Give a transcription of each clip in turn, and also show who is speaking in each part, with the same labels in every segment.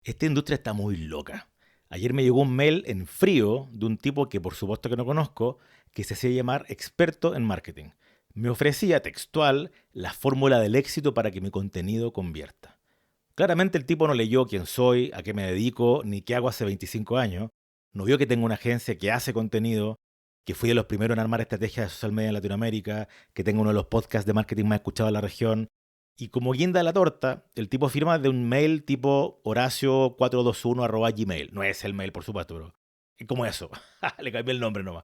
Speaker 1: Esta industria está muy loca. Ayer me llegó un mail en frío de un tipo que por supuesto que no conozco, que se hacía llamar experto en marketing. Me ofrecía textual la fórmula del éxito para que mi contenido convierta. Claramente el tipo no leyó quién soy, a qué me dedico, ni qué hago hace 25 años. No vio que tengo una agencia que hace contenido, que fui de los primeros en armar estrategias de social media en Latinoamérica, que tengo uno de los podcasts de marketing más escuchados en la región. Y como guinda de la torta, el tipo firma de un mail tipo horacio421@gmail. No es el mail, por supuesto, pero es como eso. Le cambié el nombre nomás.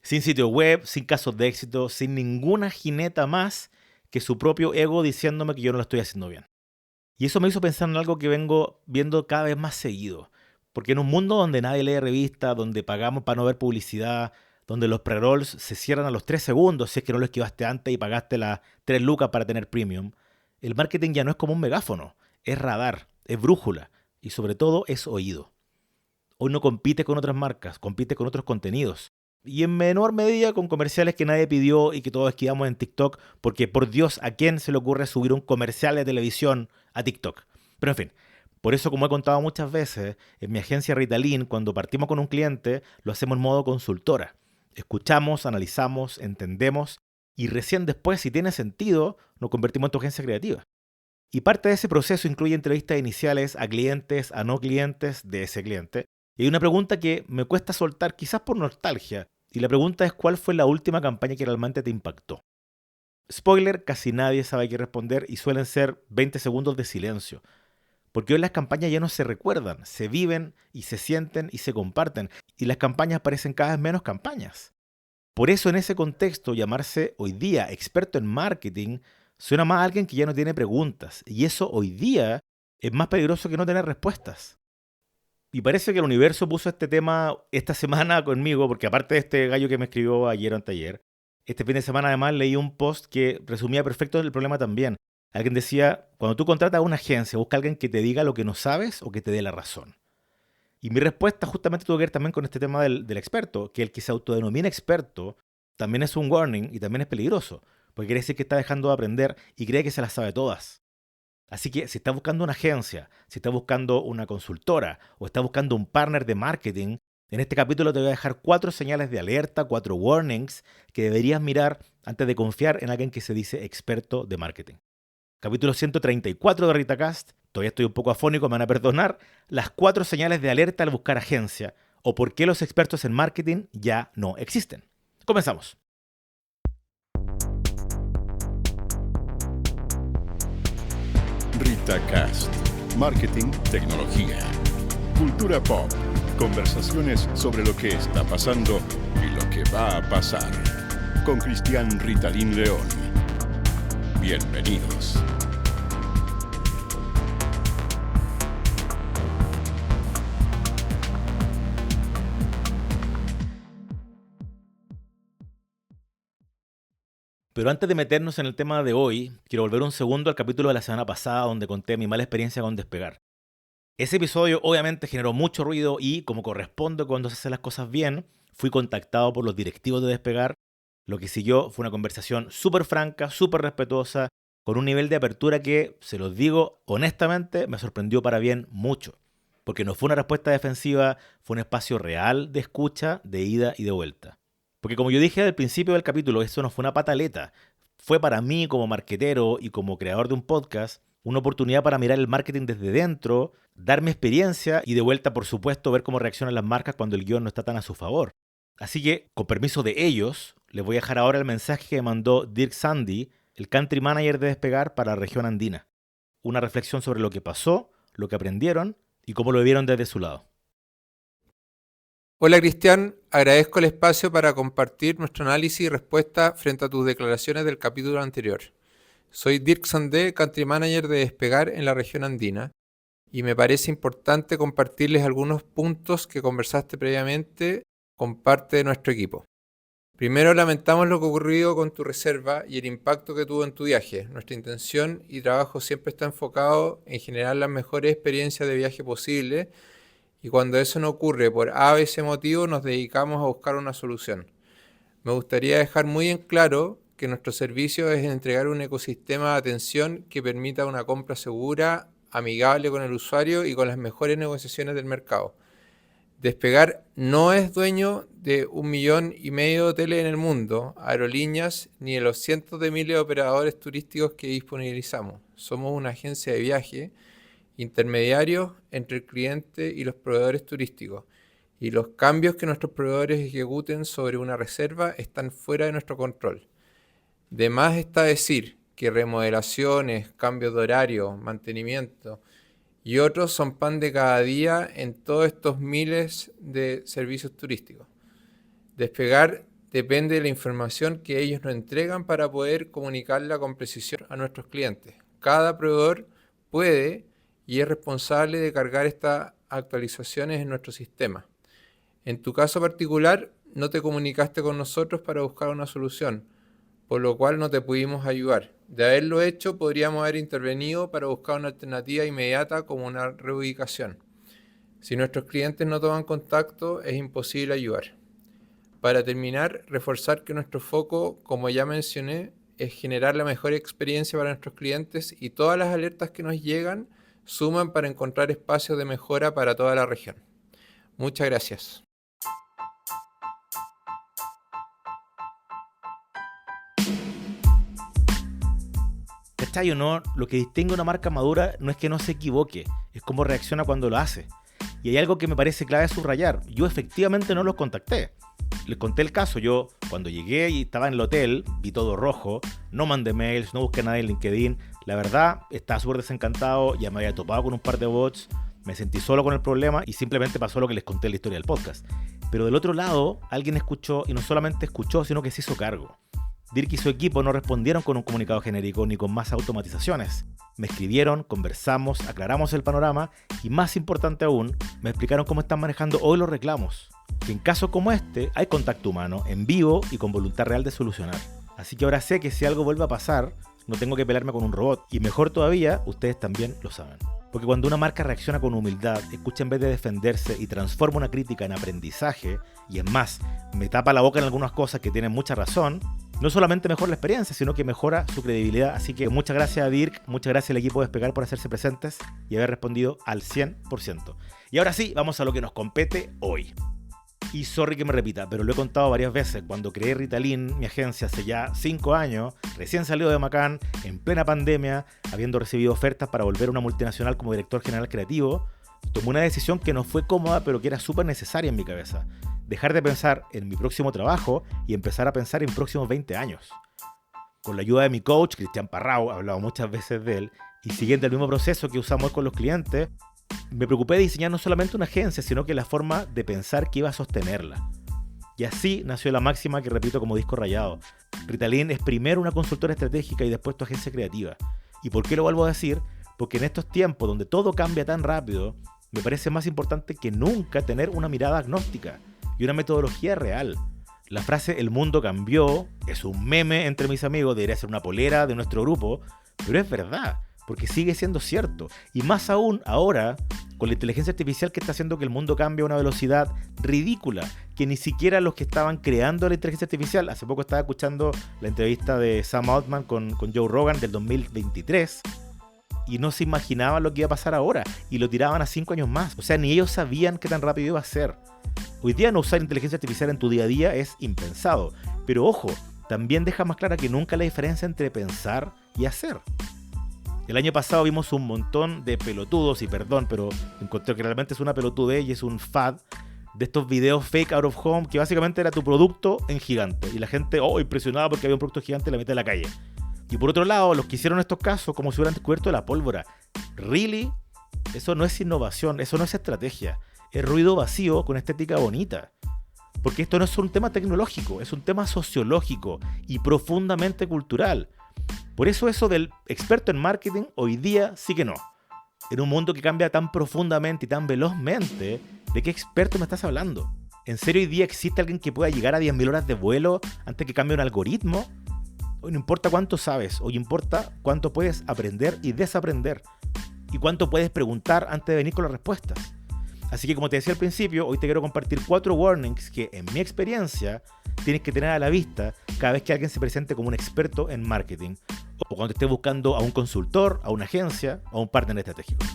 Speaker 1: Sin sitio web, sin casos de éxito, sin ninguna jineta más que su propio ego diciéndome que yo no lo estoy haciendo bien. Y eso me hizo pensar en algo que vengo viendo cada vez más seguido. Porque en un mundo donde nadie lee revistas, donde pagamos para no ver publicidad, donde los pre-rolls se cierran a los 3 segundos si es que no lo esquivaste antes y pagaste las 3 lucas para tener premium, el marketing ya no es como un megáfono, es radar, es brújula y sobre todo es oído. Hoy no compite con otras marcas, compite con otros contenidos. Y en menor medida con comerciales que nadie pidió y que todos esquivamos en TikTok, porque por Dios, ¿a quién se le ocurre subir un comercial de televisión a TikTok? Pero en fin, por eso como he contado muchas veces, en mi agencia Ritalin, cuando partimos con un cliente, lo hacemos en modo consultora. Escuchamos, analizamos, entendemos y recién después, si tiene sentido, nos convertimos en tu agencia creativa. Y parte de ese proceso incluye entrevistas iniciales a clientes, a no clientes de ese cliente. Y hay una pregunta que me cuesta soltar, quizás por nostalgia. Y la pregunta es: ¿cuál fue la última campaña que realmente te impactó? Spoiler, casi nadie sabe qué responder y suelen ser 20 segundos de silencio. Porque hoy las campañas ya no se recuerdan, se viven y se sienten y se comparten. Y las campañas parecen cada vez menos campañas. Por eso en ese contexto llamarse hoy día experto en marketing suena más a alguien que ya no tiene preguntas. Y eso hoy día es más peligroso que no tener respuestas. Y parece que el universo puso este tema esta semana conmigo, porque aparte de este gallo que me escribió ayer o anteayer, este fin de semana además leí un post que resumía perfecto el problema también. Alguien decía: cuando tú contratas a una agencia, busca a alguien que te diga lo que no sabes o que te dé la razón. Y mi respuesta justamente tuvo que ver también con este tema del experto, que el que se autodenomina experto también es un warning y también es peligroso, porque quiere decir que está dejando de aprender y cree que se las sabe todas. Así que si estás buscando una agencia, si estás buscando una consultora o estás buscando un partner de marketing, en este capítulo te voy a dejar 4 señales de alerta, 4 warnings que deberías mirar antes de confiar en alguien que se dice experto de marketing. Capítulo 134 de RitaCast. Todavía estoy un poco afónico, me van a perdonar. Las 4 señales de alerta al buscar agencia. O por qué los expertos en marketing ya no existen. Comenzamos.
Speaker 2: RitaCast. Marketing, tecnología, cultura pop, conversaciones sobre lo que está pasando y lo que va a pasar. Con Cristian Ritalin León. Bienvenidos.
Speaker 1: Pero antes de meternos en el tema de hoy, quiero volver un segundo al capítulo de la semana pasada donde conté mi mala experiencia con Despegar. Ese episodio obviamente generó mucho ruido y, como corresponde cuando se hacen las cosas bien, fui contactado por los directivos de Despegar. Lo que siguió fue una conversación súper franca, súper respetuosa, con un nivel de apertura que, se los digo honestamente, me sorprendió para bien mucho. Porque no fue una respuesta defensiva, fue un espacio real de escucha, de ida y de vuelta. Porque como yo dije al principio del capítulo, esto no fue una pataleta. Fue para mí como marketero y como creador de un podcast una oportunidad para mirar el marketing desde dentro, dar mi experiencia y de vuelta, por supuesto, ver cómo reaccionan las marcas cuando el guión no está tan a su favor. Así que, con permiso de ellos, les voy a dejar ahora el mensaje que me mandó Dirk Sandy, el country manager de Despegar para la región andina. Una reflexión sobre lo que pasó, lo que aprendieron y cómo lo vieron desde su lado.
Speaker 3: Hola Cristian, agradezco el espacio para compartir nuestro análisis y respuesta frente a tus declaraciones del capítulo anterior. Soy Dirk Sandé, Country Manager de Despegar en la región andina, y me parece importante compartirles algunos puntos que conversaste previamente con parte de nuestro equipo. Primero, lamentamos lo que ha ocurrido con tu reserva y el impacto que tuvo en tu viaje. Nuestra intención y trabajo siempre está enfocado en generar las mejores experiencias de viaje posibles, y cuando eso no ocurre por A o ese motivo, nos dedicamos a buscar una solución. Me gustaría dejar muy en claro que nuestro servicio es entregar un ecosistema de atención que permita una compra segura, amigable con el usuario y con las mejores negociaciones del mercado. Despegar no es dueño de 1,5 millones de hoteles en el mundo, aerolíneas, ni de los cientos de miles de operadores turísticos que disponibilizamos. Somos una agencia de viaje, intermediarios entre el cliente y los proveedores turísticos. Y los cambios que nuestros proveedores ejecuten sobre una reserva están fuera de nuestro control. De más está decir que remodelaciones, cambios de horario, mantenimiento y otros son pan de cada día en todos estos miles de servicios turísticos. Despegar depende de la información que ellos nos entregan para poder comunicarla con precisión a nuestros clientes. Cada proveedor puede y es responsable de cargar estas actualizaciones en nuestro sistema. En tu caso particular, no te comunicaste con nosotros para buscar una solución, por lo cual no te pudimos ayudar. De haberlo hecho, podríamos haber intervenido para buscar una alternativa inmediata como una reubicación. Si nuestros clientes no toman contacto, es imposible ayudar. Para terminar, reforzar que nuestro foco, como ya mencioné, es generar la mejor experiencia para nuestros clientes y todas las alertas que nos llegan suman para encontrar espacios de mejora para toda la región. Muchas gracias.
Speaker 1: ¿Cachai o no? Lo que distingue a una marca madura no es que no se equivoque, es cómo reacciona cuando lo hace. Y hay algo que me parece clave subrayar. Yo efectivamente no los contacté. Les conté el caso. Yo cuando llegué y estaba en el hotel, vi todo rojo, no mandé mails, no busqué nada en LinkedIn. La verdad, estaba súper desencantado, ya me había topado con un par de bots, me sentí solo con el problema y simplemente pasó lo que les conté en la historia del podcast. Pero del otro lado, alguien escuchó, y no solamente escuchó, sino que se hizo cargo. Dirk y su equipo no respondieron con un comunicado genérico ni con más automatizaciones. Me escribieron, conversamos, aclaramos el panorama y, más importante aún, me explicaron cómo están manejando hoy los reclamos. Que en casos como este hay contacto humano, en vivo y con voluntad real de solucionar. Así que ahora sé que si algo vuelve a pasar, no tengo que pelearme con un robot. Y mejor todavía, ustedes también lo saben. Porque cuando una marca reacciona con humildad, escucha en vez de defenderse y transforma una crítica en aprendizaje, y es más, me tapa la boca en algunas cosas que tienen mucha razón, no solamente mejora la experiencia, sino que mejora su credibilidad. Así que muchas gracias a Dirk, muchas gracias al equipo de Despegar por hacerse presentes y haber respondido al 100%. Y ahora sí, vamos a lo que nos compete hoy. Y sorry que me repita, pero lo he contado varias veces. Cuando creé Ritalin, mi agencia, hace ya 5 años, recién salido de Macán, en plena pandemia, habiendo recibido ofertas para volver a una multinacional como director general creativo, tomé una decisión que no fue cómoda, pero que era súper necesaria en mi cabeza. Dejar de pensar en mi próximo trabajo y empezar a pensar en próximos 20 años. Con la ayuda de mi coach, Cristian Parrao, he hablado muchas veces de él, y siguiendo el mismo proceso que usamos con los clientes, me preocupé de diseñar no solamente una agencia, sino que la forma de pensar que iba a sostenerla. Y así nació la máxima que repito como disco rayado. Ritalin es primero una consultora estratégica y después tu agencia creativa. ¿Y por qué lo vuelvo a decir? Porque en estos tiempos donde todo cambia tan rápido, me parece más importante que nunca tener una mirada agnóstica y una metodología real. La frase "el mundo cambió" es un meme entre mis amigos, debería ser una polera de nuestro grupo, pero es verdad, porque sigue siendo cierto. Y más aún ahora, con la inteligencia artificial que está haciendo que el mundo cambie a una velocidad ridícula, que ni siquiera los que estaban creando la inteligencia artificial, hace poco estaba escuchando la entrevista de Sam Altman con Joe Rogan del 2023, y no se imaginaban lo que iba a pasar ahora, y lo tiraban a 5 años más. O sea, ni ellos sabían qué tan rápido iba a ser. Hoy día no usar inteligencia artificial en tu día a día es impensado, pero ojo, también deja más clara que nunca la diferencia entre pensar y hacer. El año pasado vimos un montón de pelotudos, y perdón, pero encontré que realmente es una pelotudez y es un fad, de estos videos fake out of home, que básicamente era tu producto en gigante, y la gente, impresionada porque había un producto gigante en la mitad de la calle. Y por otro lado, los que hicieron estos casos como si hubieran descubierto la pólvora. ¿Really? Eso no es innovación, eso no es estrategia. Es ruido vacío con estética bonita. Porque esto no es un tema tecnológico, es un tema sociológico y profundamente cultural. Por eso del experto en marketing hoy día sí que no. En un mundo que cambia tan profundamente y tan velozmente, ¿de qué experto me estás hablando? ¿En serio hoy día existe alguien que pueda llegar a 10.000 horas de vuelo antes que cambie un algoritmo? Hoy no importa cuánto sabes, hoy importa cuánto puedes aprender y desaprender. Y cuánto puedes preguntar antes de venir con las respuestas. Así que, como te decía al principio, hoy te quiero compartir 4 warnings que, en mi experiencia, tienes que tener a la vista cada vez que alguien se presente como un experto en marketing o cuando estés buscando a un consultor, a una agencia, a un partner estratégico.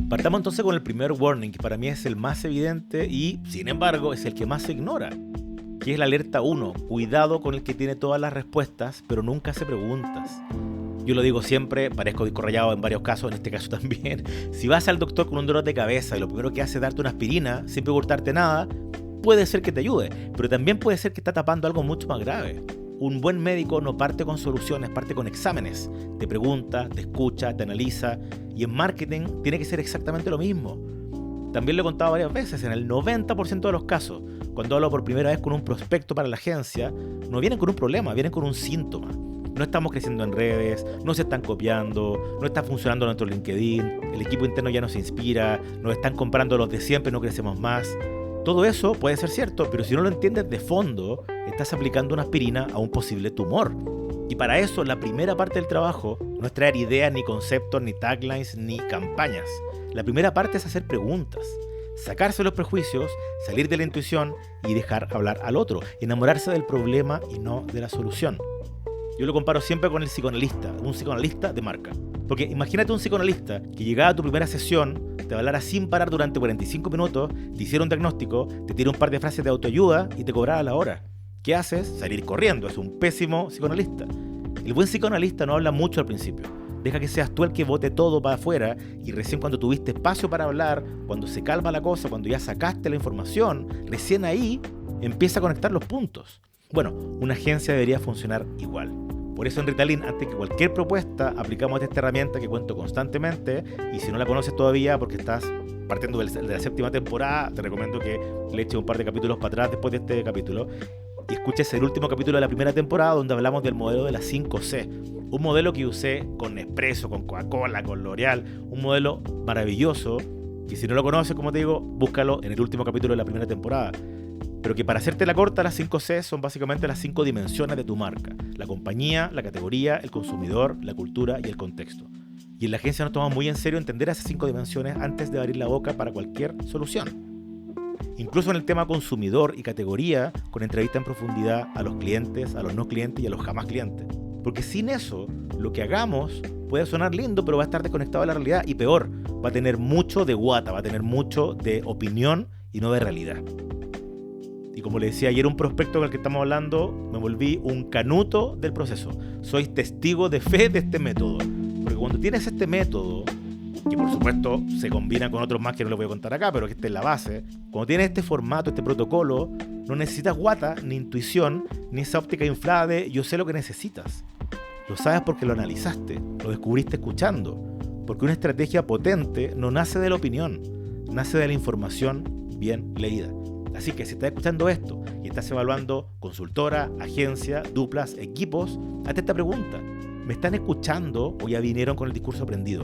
Speaker 1: Partamos entonces con el primer warning, que para mí es el más evidente y, sin embargo, es el que más se ignora, que es la alerta 1. Cuidado con el que tiene todas las respuestas, pero nunca hace preguntas. Yo lo digo siempre, parezco disco rayado en varios casos, en este caso también. Si vas al doctor con un dolor de cabeza y lo primero que hace es darte una aspirina, sin preguntarte nada, puede ser que te ayude, pero también puede ser que está tapando algo mucho más grave. Un buen médico no parte con soluciones, parte con exámenes. Te pregunta, te escucha, te analiza. Y en marketing tiene que ser exactamente lo mismo. También lo he contado varias veces, en el 90% de los casos, cuando hablo por primera vez con un prospecto para la agencia, no vienen con un problema, vienen con un síntoma. No estamos creciendo en redes, no se están copiando, no está funcionando nuestro LinkedIn, el equipo interno ya no se inspira, nos están comprando los de siempre, no crecemos más. Todo eso puede ser cierto, pero si no lo entiendes de fondo, estás aplicando una aspirina a un posible tumor. Y para eso, la primera parte del trabajo no es traer ideas, ni conceptos, ni taglines, ni campañas. La primera parte es hacer preguntas, sacarse los prejuicios, salir de la intuición y dejar hablar al otro, enamorarse del problema y no de la solución. Yo lo comparo siempre con el psicoanalista, un psicoanalista de marca. Porque imagínate un psicoanalista que llegaba a tu primera sesión, te hablara sin parar durante 45 minutos, te hiciera un diagnóstico, te tira un par de frases de autoayuda y te cobrara la hora. ¿Qué haces? Salir corriendo. Es un pésimo psicoanalista. El buen psicoanalista no habla mucho al principio. Deja que seas tú el que bote todo para afuera y recién cuando tuviste espacio para hablar, cuando se calma la cosa, cuando ya sacaste la información, recién ahí empieza a conectar los puntos. Bueno, una agencia debería funcionar igual. Por eso en Ritalin, antes que cualquier propuesta, aplicamos esta herramienta que cuento constantemente y si no la conoces todavía porque estás partiendo de la séptima temporada, te recomiendo que le eches un par de capítulos para atrás después de este capítulo y escuches el último capítulo de la primera temporada donde hablamos del modelo de las 5C. Un modelo que usé con Nespresso, con Coca-Cola, con L'Oreal, un modelo maravilloso y si no lo conoces, como te digo, búscalo en el último capítulo de la primera temporada. Pero que para hacerte la corta, las 5C son básicamente las 5 dimensiones de tu marca. La compañía, la categoría, el consumidor, la cultura y el contexto. Y en la agencia nos tomamos muy en serio entender esas 5 dimensiones antes de abrir la boca para cualquier solución. Incluso en el tema consumidor y categoría, con entrevista en profundidad a los clientes, a los no clientes y a los jamás clientes. Porque sin eso, lo que hagamos puede sonar lindo, pero va a estar desconectado de la realidad y peor, va a tener mucho de guata, va a tener mucho de opinión y no de realidad. Y como le decía ayer un prospecto con el que estamos hablando, me volví un canuto del proceso. Soy testigo de fe de este método. Porque cuando tienes este método, que por supuesto se combina con otros más que no les voy a contar acá, pero que esta es la base, cuando tienes este formato, este protocolo, no necesitas guata, ni intuición, ni esa óptica inflada de yo sé lo que necesitas. Lo sabes porque lo analizaste, lo descubriste escuchando. Porque una estrategia potente no nace de la opinión, nace de la información bien leída. Así que si estás escuchando esto y estás evaluando consultora, agencia, duplas, equipos, hazte esta pregunta. ¿Me están escuchando o ya vinieron con el discurso aprendido?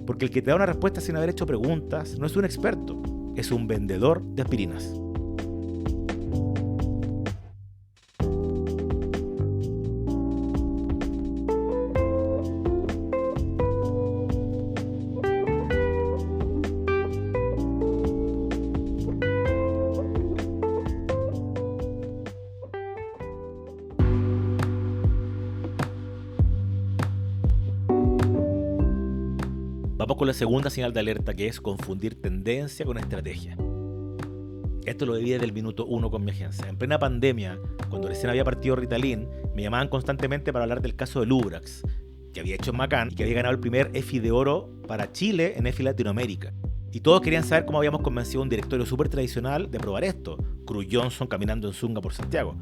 Speaker 1: Porque el que te da una respuesta sin haber hecho preguntas no es un experto, es un vendedor de aspirinas. Vamos con la segunda señal de alerta, que es confundir tendencia con estrategia. Esto lo viví desde el minuto 1 con mi agencia. En plena pandemia, cuando recién había partido Ritalin, me llamaban constantemente para hablar del caso de Lubrax, que había hecho en Macán y que había ganado el primer EFI de oro para Chile en EFI Latinoamérica. Y todos querían saber cómo habíamos convencido a un directorio súper tradicional de probar esto. Cruz Johnson caminando en zunga por Santiago.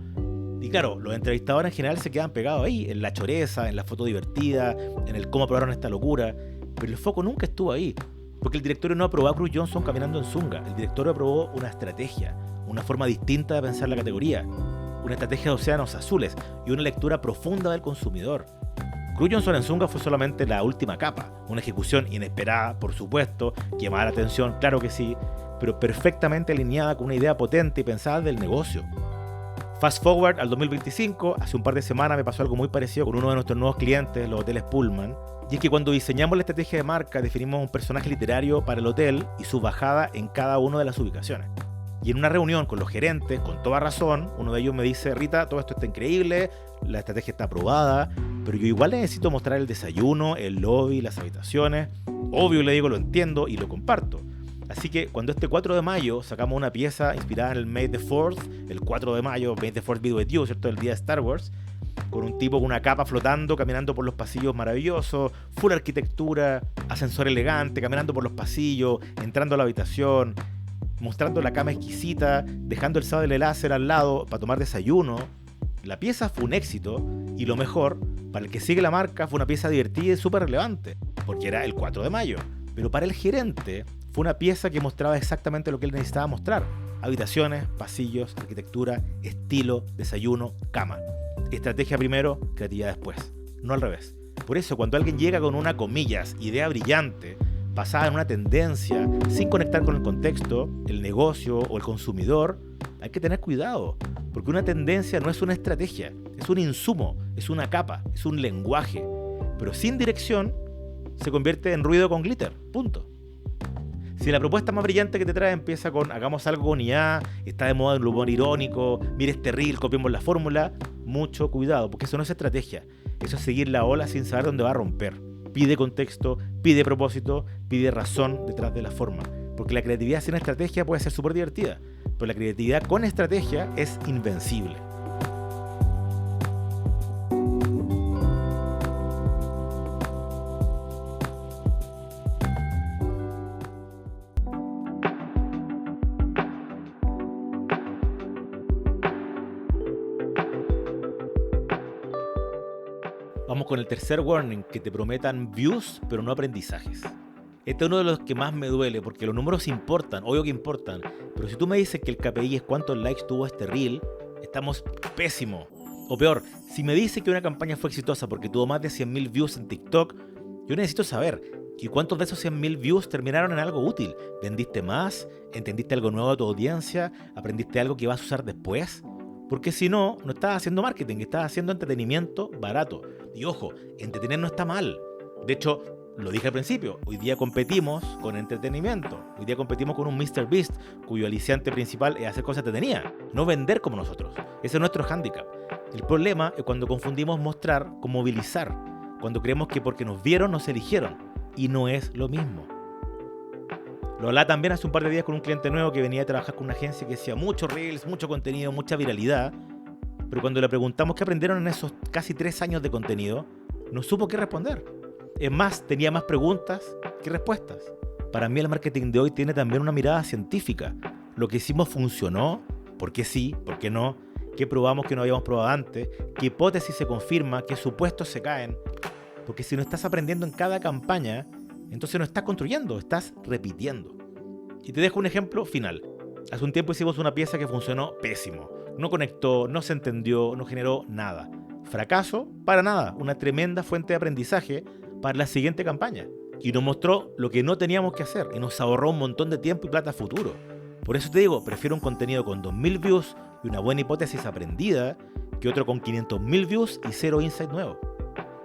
Speaker 1: Y claro, los entrevistadores en general se quedan pegados ahí, en la choreza, en la foto divertida, en el cómo aprobaron esta locura. Pero el foco nunca estuvo ahí, porque el directorio no aprobó a Cruz Johnson caminando en zunga. El directorio aprobó una estrategia, una forma distinta de pensar la categoría, una estrategia de océanos azules y una lectura profunda del consumidor. Cruz Johnson en zunga fue solamente la última capa, una ejecución inesperada, por supuesto, que llamaba la atención, claro que sí, pero perfectamente alineada con una idea potente y pensada del negocio. Fast forward al 2025, hace un par de semanas me pasó algo muy parecido con uno de nuestros nuevos clientes, los hoteles Pullman. Y es que cuando diseñamos la estrategia de marca, definimos un personaje literario para el hotel y su bajada en cada una de las ubicaciones. Y en una reunión con los gerentes, con toda razón, uno de ellos me dice: Rita, todo esto está increíble, la estrategia está aprobada, pero yo igual necesito mostrar el desayuno, el lobby, las habitaciones. Obvio, le digo, lo entiendo y lo comparto. Así que cuando este 4 de mayo sacamos una pieza inspirada en el May the 4th, el 4 de mayo, May the 4th be with you, ¿cierto? El día de Star Wars, con un tipo con una capa flotando, caminando por los pasillos maravillosos, full arquitectura, ascensor elegante, caminando por los pasillos, entrando a la habitación, mostrando la cama exquisita, dejando el sable láser al lado para tomar desayuno. La pieza fue un éxito y lo mejor, para el que sigue la marca, fue una pieza divertida y súper relevante, porque era el 4 de mayo. Pero para el gerente fue una pieza que mostraba exactamente lo que él necesitaba mostrar: habitaciones, pasillos, arquitectura, estilo, desayuno, cama. Estrategia primero, creatividad después, no al revés. Por eso, cuando alguien llega con una, comillas, idea brillante, basada en una tendencia, sin conectar con el contexto, el negocio o el consumidor, hay que tener cuidado, porque una tendencia no es una estrategia, es un insumo, es una capa, es un lenguaje, pero sin dirección se convierte en ruido con glitter, punto. Si la propuesta más brillante que te trae empieza con hagamos algo con IA, está de moda el humor irónico, mire este reel, copiemos la fórmula, mucho cuidado, porque eso no es estrategia, eso es seguir la ola sin saber dónde va a romper. Pide contexto, pide propósito, pide razón detrás de la forma, porque la creatividad sin estrategia puede ser súper divertida, pero la creatividad con estrategia es invencible. Vamos con el tercer warning: que te prometan views, pero no aprendizajes. Este es uno de los que más me duele, porque los números importan, obvio que importan, pero si tú me dices que el KPI es cuántos likes tuvo este reel, estamos pésimo. O peor, si me dices que una campaña fue exitosa porque tuvo más de 100.000 views en TikTok, yo necesito saber, ¿y cuántos de esos 100.000 views terminaron en algo útil? ¿Vendiste más? ¿Entendiste algo nuevo de tu audiencia? ¿Aprendiste algo que vas a usar después? Porque si no, no estás haciendo marketing, estás haciendo entretenimiento barato. Y ojo, entretener no está mal. De hecho, lo dije al principio, hoy día competimos con entretenimiento. Hoy día competimos con un MrBeast, cuyo aliciante principal es hacer cosas entretenidas, no vender como nosotros. Ese es nuestro hándicap. El problema es cuando confundimos mostrar con movilizar, cuando creemos que porque nos vieron nos eligieron, y no es lo mismo. Lo hablaba también hace un par de días con un cliente nuevo que venía a trabajar con una agencia que hacía muchos reels, mucho contenido, mucha viralidad, pero cuando le preguntamos qué aprendieron en esos casi 3 años de contenido, no supo qué responder. Es más, tenía más preguntas que respuestas. Para mí el marketing de hoy tiene también una mirada científica. Lo que hicimos funcionó, ¿por qué sí? ¿Por qué no? ¿Qué probamos que no habíamos probado antes? ¿Qué hipótesis se confirma? ¿Qué supuestos se caen? Porque si no estás aprendiendo en cada campaña, entonces no estás construyendo, estás repitiendo. Y te dejo un ejemplo final. Hace un tiempo hicimos una pieza que funcionó pésimo. No conectó, no se entendió, no generó nada. Fracaso, para nada. Una tremenda fuente de aprendizaje para la siguiente campaña. Y nos mostró lo que no teníamos que hacer y nos ahorró un montón de tiempo y plata a futuro. Por eso te digo, prefiero un contenido con 2.000 views y una buena hipótesis aprendida que otro con 500.000 views y 0 insight nuevo.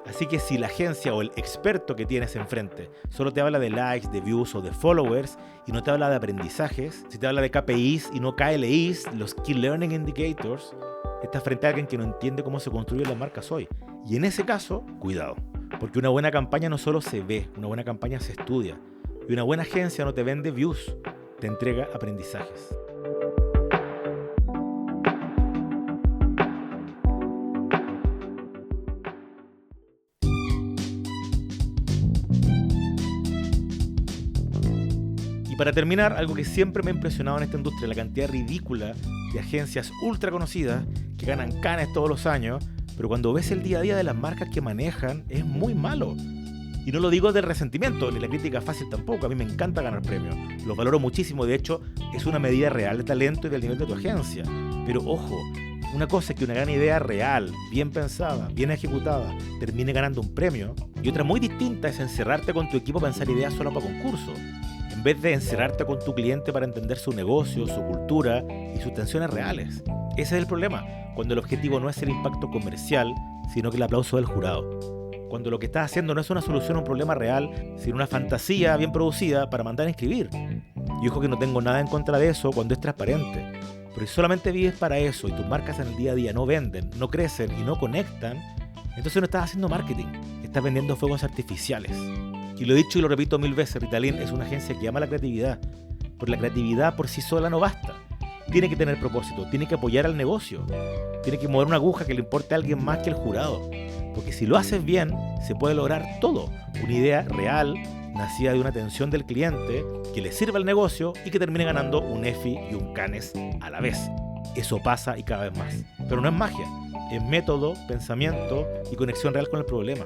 Speaker 1: Así que si la agencia o el experto que tienes enfrente solo te habla de likes, de views o de followers y no te habla de aprendizajes, si te habla de KPIs y no KLIs, los Key Learning Indicators, estás frente a alguien que no entiende cómo se construyen las marcas hoy. Y en ese caso, cuidado, porque una buena campaña no solo se ve, una buena campaña se estudia. Y una buena agencia no te vende views, te entrega aprendizajes. Y para terminar, algo que siempre me ha impresionado en esta industria, la cantidad ridícula de agencias ultra conocidas que ganan canes todos los años, pero cuando ves el día a día de las marcas que manejan, es muy malo. Y no lo digo del resentimiento, ni la crítica fácil tampoco, a mí me encanta ganar premios, los valoro muchísimo, de hecho, es una medida real de talento y del nivel de tu agencia. Pero ojo, una cosa es que una gran idea real, bien pensada, bien ejecutada, termine ganando un premio, y otra muy distinta es encerrarte con tu equipo a pensar ideas solo para concurso, en vez de encerrarte con tu cliente para entender su negocio, su cultura y sus tensiones reales. Ese es el problema, cuando el objetivo no es el impacto comercial, sino que el aplauso del jurado. Cuando lo que estás haciendo no es una solución a un problema real, sino una fantasía bien producida para mandar a inscribir. Y ojo que no tengo nada en contra de eso cuando es transparente. Pero si solamente vives para eso y tus marcas en el día a día no venden, no crecen y no conectan, entonces no estás haciendo marketing, estás vendiendo fuegos artificiales. Y lo he dicho y lo repito 1000 veces, Ritalin es una agencia que ama la creatividad, pero la creatividad por sí sola no basta. Tiene que tener propósito, tiene que apoyar al negocio, tiene que mover una aguja que le importe a alguien más que el jurado. Porque si lo haces bien, se puede lograr todo. Una idea real, nacida de una atención del cliente, que le sirva al negocio y que termine ganando un EFI y un Cannes a la vez. Eso pasa y cada vez más. Pero no es magia, es método, pensamiento y conexión real con el problema.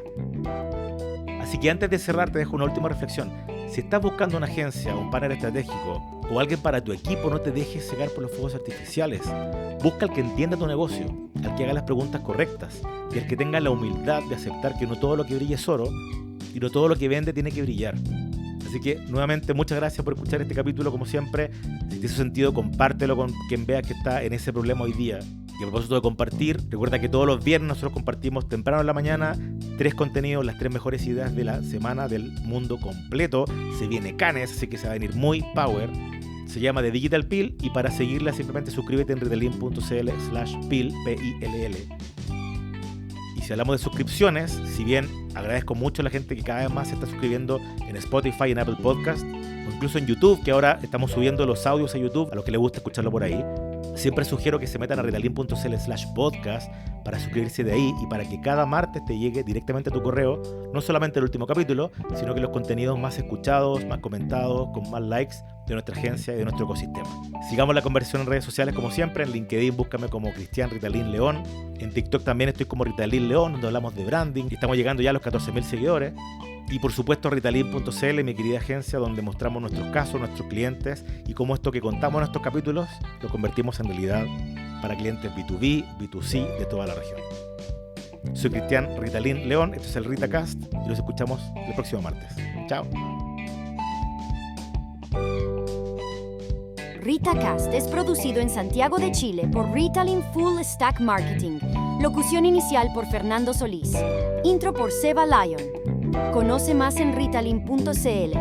Speaker 1: Así que antes de cerrar te dejo una última reflexión. Si estás buscando una agencia, un partner estratégico o alguien para tu equipo, no te dejes cegar por los fuegos artificiales. Busca al que entienda tu negocio, al que haga las preguntas correctas y al que tenga la humildad de aceptar que no todo lo que brilla es oro y no todo lo que vende tiene que brillar. Así que, nuevamente, muchas gracias por escuchar este capítulo, como siempre. Si te hizo sentido, compártelo con quien vea que está en ese problema hoy día. Y a propósito de compartir, recuerda que todos los viernes nosotros compartimos temprano en la mañana 3 contenidos, las 3 mejores ideas de la semana del mundo completo. Se viene Cannes, así que se va a venir muy power. Se llama The Digital Pill y para seguirla simplemente suscríbete en ritalin.cl/pill, P-I-L-L. Y si hablamos de suscripciones, si bien agradezco mucho a la gente que cada vez más se está suscribiendo en Spotify, en Apple Podcast o incluso en YouTube, que ahora estamos subiendo los audios a YouTube a los que les gusta escucharlo por ahí, siempre sugiero que se metan a ritalin.cl/podcast para suscribirse de ahí y para que cada martes te llegue directamente a tu correo no solamente el último capítulo, sino que los contenidos más escuchados, más comentados, con más likes de nuestra agencia y de nuestro ecosistema. Sigamos la conversación en redes sociales como siempre. En LinkedIn búscame como Cristian Ritalin León. En TikTok también estoy como Ritalin León, donde hablamos de branding y estamos llegando ya a los 14.000 seguidores. Y por supuesto ritalin.cl, mi querida agencia, donde mostramos nuestros casos, nuestros clientes y cómo esto que contamos en estos capítulos lo convertimos en realidad para clientes B2B, B2C de toda la región. Soy Cristian Ritalin León, esto es el RitaCast y los escuchamos el próximo martes. Chao.
Speaker 4: RitaCast es producido en Santiago de Chile por Ritalin Full Stack Marketing. Locución inicial por Fernando Solís. Intro por Seba Lyon. Conoce más en ritalin.cl.